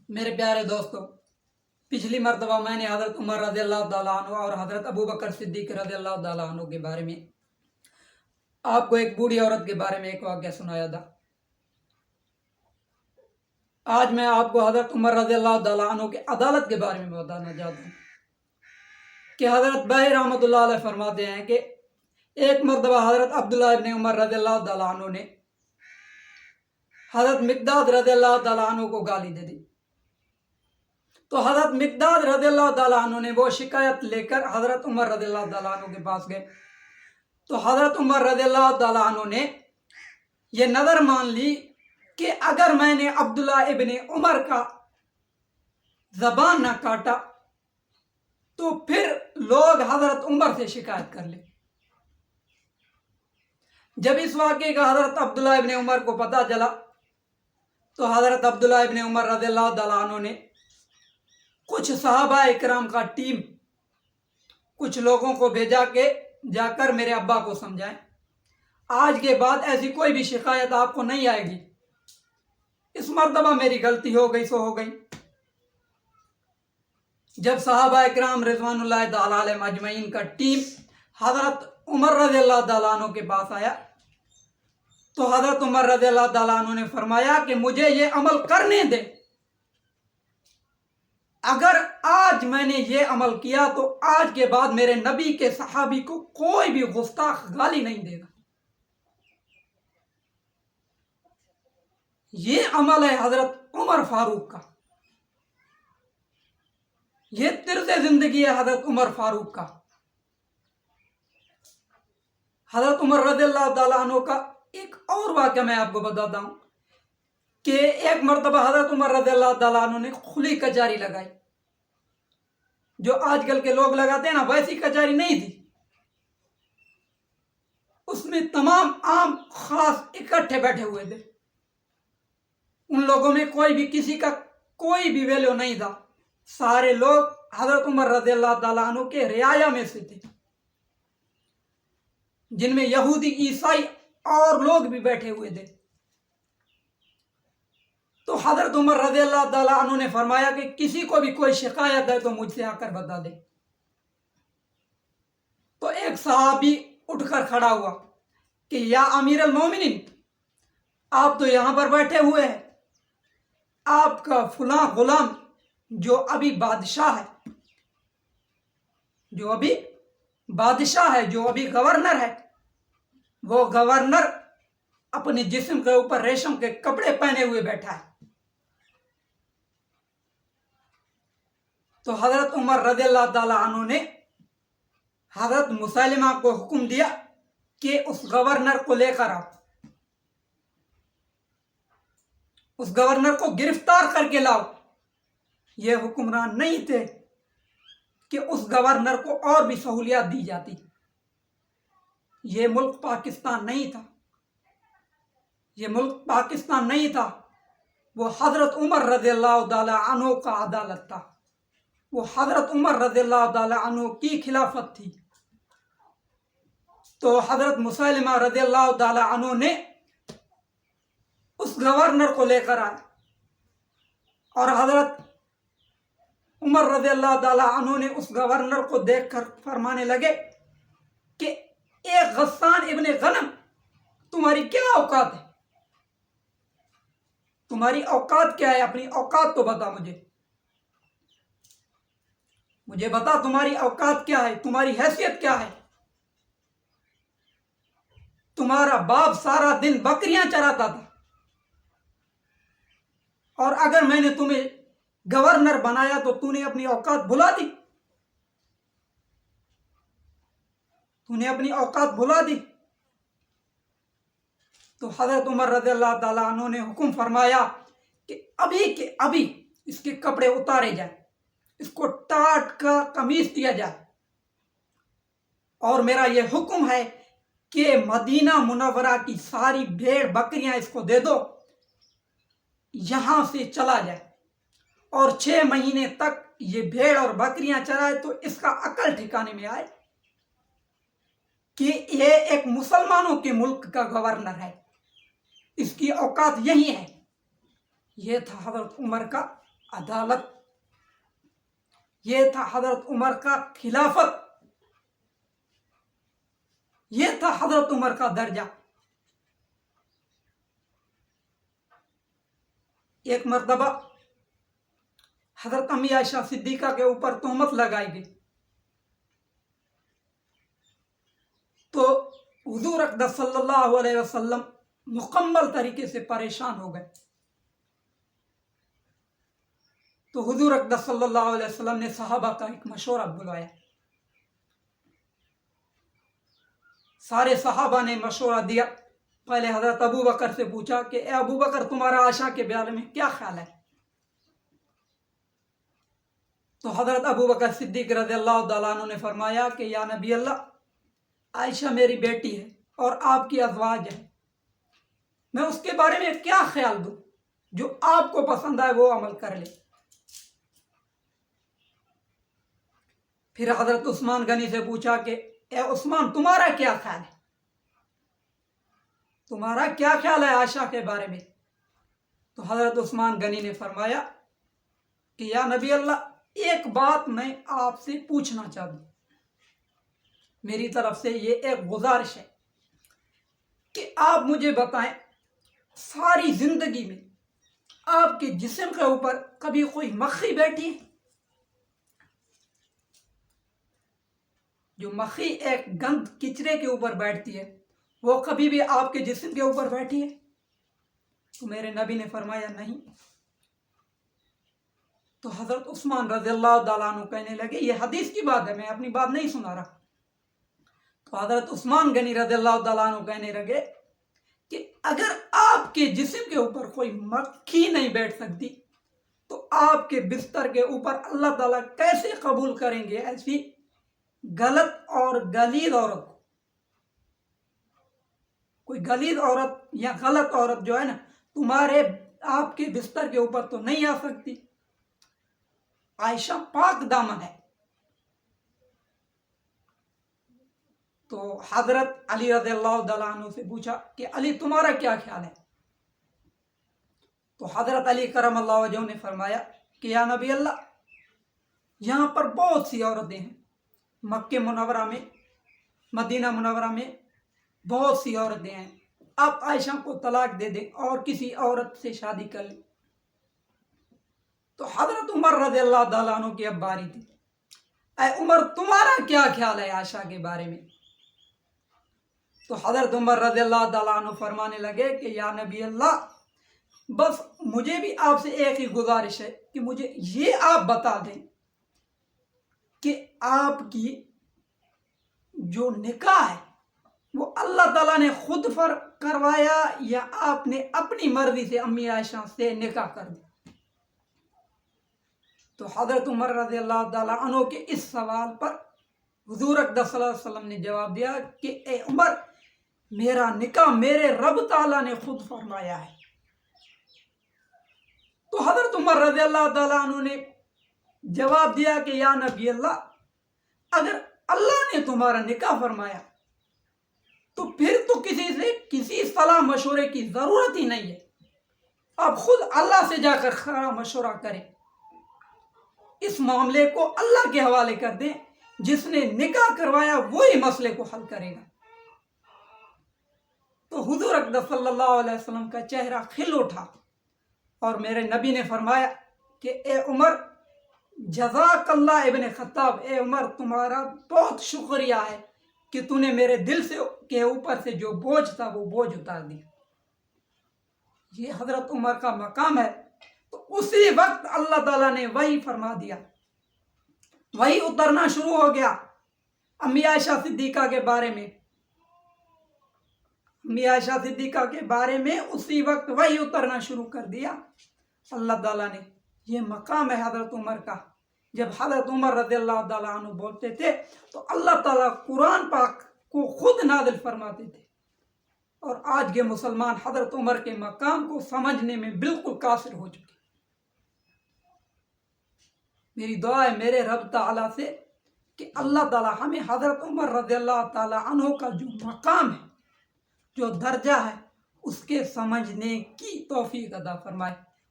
میرے پیارے دوستو، پچھلی مرتبہ میں نے حضرت عمر رضی اللہ تعالیٰ عنہ اور حضرت ابو بکر صدیق رضی اللہ تعالیٰ عنہ کے بارے میں آپ کو ایک بوڑھی عورت کے بارے میں ایک واقعہ سنایا تھا۔ آج میں آپ کو حضرت عمر رضی اللہ تعالیٰ عنہ کے عدالت کے بارے میں بتانا چاہتا ہوں کہ حضرت بحر رحمۃ اللہ علیہ فرماتے ہیں کہ ایک مرتبہ حضرت عبداللہ ابن عمر رضی اللہ تعالیٰ عنہ نے حضرت مقداد رضی اللہ تعالیٰ عنہ کو گالی دے دی، تو حضرت مقداد رضی اللہ تعالیٰ عنہ نے وہ شکایت لے کر حضرت عمر رضی اللہ تعالیٰ عنہ کے پاس گئے، تو حضرت عمر رضی اللہ تعالیٰ عنہ نے یہ نظر مان لی کہ اگر میں نے عبداللہ ابن عمر کا زبان نہ کاٹا تو پھر لوگ حضرت عمر سے شکایت کر لیں۔ جب اس واقعے کا حضرت عبداللہ ابن عمر کو پتہ چلا تو حضرت عبداللہ ابن عمر رضی اللہ تعالیٰ عنہ نے کچھ صحابہ اکرام کا ٹیم کچھ لوگوں کو بھیجا کہ جا کر میرے ابا کو سمجھائیں، آج کے بعد ایسی کوئی بھی شکایت آپ کو نہیں آئے گی، اس مرتبہ میری غلطی ہو گئی سو ہو گئی۔ جب صحابہ اکرام رضوان اللہ تعالیٰ علیہ اجمعین کا ٹیم حضرت عمر رضی اللہ تعالیٰ عنہ کے پاس آیا تو حضرت عمر رضی اللہ تعالیٰ عنہ نے فرمایا کہ مجھے یہ عمل کرنے دے، اگر آج میں نے یہ عمل کیا تو آج کے بعد میرے نبی کے صحابی کو کوئی بھی گستاخ گالی نہیں دے گا۔ یہ عمل ہے حضرت عمر فاروق کا، یہ طرز زندگی ہے حضرت عمر فاروق کا۔ حضرت عمر رضی اللہ تعالیٰ عنہ کا ایک اور واقعہ میں آپ کو بتاتا ہوں کہ ایک مرتبہ حضرت عمر رضی اللہ تعالیٰ عنہ نے کھلی کچہری لگائی، جو آج کل کے لوگ لگاتے ہیں نا، ویسی کچہری نہیں تھی، اس میں تمام عام خاص اکٹھے بیٹھے ہوئے تھے، ان لوگوں میں کوئی بھی کسی کا کوئی بھی ویلیو نہیں تھا، سارے لوگ حضرت عمر رضی اللہ تعالیٰ عنہ کے رعایا میں سے تھے، جن میں یہودی عیسائی اور لوگ بھی بیٹھے ہوئے تھے۔ تو حضرت عمر رضی اللہ تعالیٰ عنہ نے فرمایا کہ کسی کو بھی کوئی شکایت ہے تو مجھ سے آ کر بتا دے۔ تو ایک صحابی اٹھ کر کھڑا ہوا کہ یا امیر المومنین، آپ تو یہاں پر بیٹھے ہوئے ہیں، آپ کا فلاں غلام جو ابھی بادشاہ ہے، جو ابھی گورنر ہے، وہ گورنر اپنے جسم کے اوپر ریشم کے کپڑے پہنے ہوئے بیٹھا ہے۔ تو حضرت عمر رضی اللہ تعالیٰ عنہ نے حضرت مسلمہ کو حکم دیا کہ اس گورنر کو لے کر آؤ، اس گورنر کو گرفتار کر کے لاؤ۔ یہ حکمران نہیں تھے کہ اس گورنر کو اور بھی سہولیات دی جاتی، یہ ملک پاکستان نہیں تھا، وہ حضرت عمر رضی اللہ تعالیٰ عنہ کا عدالت تھا، وہ حضرت عمر رضی اللہ تعالیٰ عنہ کی خلافت تھی۔ تو حضرت مسلمہ رضی اللہ تعالیٰ عنہ نے اس گورنر کو لے کر آئے اور حضرت عمر رضی اللہ تعالیٰ عنہ نے اس گورنر کو دیکھ کر فرمانے لگے کہ ایک غسان ابن غنم، تمہاری کیا اوقات ہے؟ تمہاری اوقات کیا ہے؟ اپنی اوقات تو بتا، مجھے بتا تمہاری اوقات کیا ہے، تمہاری حیثیت کیا ہے؟ تمہارا باپ سارا دن بکریاں چراتا تھا، اور اگر میں نے تمہیں گورنر بنایا تو تو نے اپنی اوقات بھلا دی۔ تو حضرت عمر رضی اللہ تعالیٰ عنہ نے حکم فرمایا کہ ابھی کے ابھی اس کے کپڑے اتارے جائیں، اس کو ٹاٹ کا قمیص دیا جائے، اور میرا یہ حکم ہے کہ مدینہ منورہ کی ساری بھیڑ بکریاں اس کو دے دو، یہاں سے چلا جائے، اور 6 مہینے تک یہ بھیڑ اور بکریاں چرائے تو اس کا عقل ٹھکانے میں آئے کہ یہ ایک مسلمانوں کے ملک کا گورنر ہے، اس کی اوقات یہی ہے۔ یہ تھا حضرت عمر کا عدالت، یہ تھا حضرت عمر کا خلافت، یہ تھا حضرت عمر کا درجہ۔ ایک مرتبہ حضرت امی عائشہ صدیقہ کے اوپر تہمت لگائی گئی تو حضور اقدس صلی اللہ علیہ وسلم مکمل طریقے سے پریشان ہو گئے۔ تو حضور اقدس صلی اللہ علیہ وسلم نے صحابہ کا ایک مشورہ بلایا۔ سارے صحابہ نے مشورہ دیا۔ پہلے حضرت ابو بکر سے پوچھا کہ اے ابو بکر، تمہارا عائشہ کے بارے میں کیا خیال ہے؟ تو حضرت ابو بکر صدیق رضی اللہ تعالیٰ عنہ نے فرمایا کہ یا نبی اللہ، عائشہ میری بیٹی ہے اور آپ کی ازواج ہے، میں اس کے بارے میں کیا خیال دوں؟ جو آپ کو پسند آئے وہ عمل کر لے۔ پھر حضرت عثمان غنی سے پوچھا کہ اے عثمان، تمہارا کیا خیال ہے؟ تمہارا کیا خیال ہے عائشہ کے بارے میں؟ تو حضرت عثمان غنی نے فرمایا کہ یا نبی اللہ، ایک بات میں آپ سے پوچھنا چاہتا ہوں، میری طرف سے یہ ایک گزارش ہے کہ آپ مجھے بتائیں، ساری زندگی میں آپ کے جسم کے اوپر کبھی کوئی مکھی بیٹھی ہے؟ جو مکھی ایک گند کچرے کے اوپر بیٹھتی ہے، وہ کبھی بھی آپ کے جسم کے اوپر بیٹھی ہے؟ تو میرے نبی نے فرمایا نہیں۔ تو حضرت عثمان رضی اللہ تعالیٰ عنہ کہنے لگے یہ حدیث کی بات ہے، میں اپنی بات نہیں سنا رہا۔ تو حضرت عثمان غنی رضی اللہ تعالیٰ عنہ کہنے لگے کہ اگر آپ کے جسم کے اوپر کوئی مکھی نہیں بیٹھ سکتی تو آپ کے بستر کے اوپر اللہ تعالیٰ کیسے قبول کریں گے ایسی غلط اور غلیظ عورت کو؟ کوئی غلیظ عورت یا غلط عورت جو ہے نا، تمہارے آپ کے بستر کے اوپر تو نہیں آ سکتی۔ عائشہ پاک دامن ہے۔ تو حضرت علی رضی اللہ تعالیٰ عنہ سے پوچھا کہ علی، تمہارا کیا خیال ہے؟ تو حضرت علی کرم اللہ وجہہ نے فرمایا کہ یا نبی اللہ، یہاں پر بہت سی عورتیں ہیں، مکہ منورہ میں، مدینہ منورہ میں بہت سی عورتیں ہیں، آپ عائشہ کو طلاق دے دیں اور کسی عورت سے شادی کر لیں۔ تو حضرت عمر رضی اللہ تعالیٰ عنہ کی اب باری تھی۔ اے عمر، تمہارا کیا خیال ہے عائشہ کے بارے میں؟ تو حضرت عمر رضی اللہ تعالیٰ عنہ فرمانے لگے کہ یا نبی اللہ، بس مجھے بھی آپ سے ایک ہی گزارش ہے کہ مجھے یہ آپ بتا دیں کہ آپ کی جو نکاح ہے وہ اللہ تعالیٰ نے خود کروایا یا آپ نے اپنی مرضی سے امی عائشہ سے نکاح کر دیا؟ تو حضرت عمر رضی اللہ تعالیٰ عنہ کے اس سوال پر حضور اقدس صلی اللہ علیہ وسلم نے جواب دیا کہ اے عمر، میرا نکاح میرے رب تعالیٰ نے خود فرمایا ہے۔ تو حضرت عمر رضی اللہ تعالیٰ عنہ نے جواب دیا کہ یا نبی اللہ، اگر اللہ نے تمہارا نکاح فرمایا تو پھر تو کسی صلاح مشورے کی ضرورت ہی نہیں ہے، آپ خود اللہ سے جا کر خرا مشورہ کریں، اس معاملے کو اللہ کے حوالے کر دیں، جس نے نکاح کروایا وہی مسئلے کو حل کرے گا۔ تو حضور اقدس صلی اللہ علیہ وسلم کا چہرہ کھل اٹھا اور میرے نبی نے فرمایا کہ اے عمر، جزاک اللہ ابن خطاب، اے عمر تمہارا بہت شکریہ ہے کہ تو نے میرے دل سے کے اوپر سے جو بوجھ تھا وہ بوجھ اتار دیا۔ یہ حضرت عمر کا مقام ہے۔ تو اسی وقت اللہ تعالیٰ نے وحی فرما دیا، وحی اترنا شروع ہو گیا امی عائشہ صدیقہ کے بارے میں۔ امی عائشہ صدیقہ کے بارے میں اسی وقت وحی اترنا شروع کر دیا اللہ تعالیٰ نے۔ یہ مقام ہے حضرت عمر کا۔ جب حضرت عمر رضی اللہ تعالیٰ عنہ بولتے تھے تو اللہ تعالیٰ قرآن پاک کو خود نازل فرماتے تھے، اور آج کے مسلمان حضرت عمر کے مقام کو سمجھنے میں بالکل قاصر ہو چکے۔ میری دعا ہے میرے رب تعالیٰ سے کہ اللہ تعالیٰ ہمیں حضرت عمر رضی اللہ تعالیٰ عنہ کا جو مقام ہے، جو درجہ ہے، اس کے سمجھنے کی توفیق عطا فرمائے۔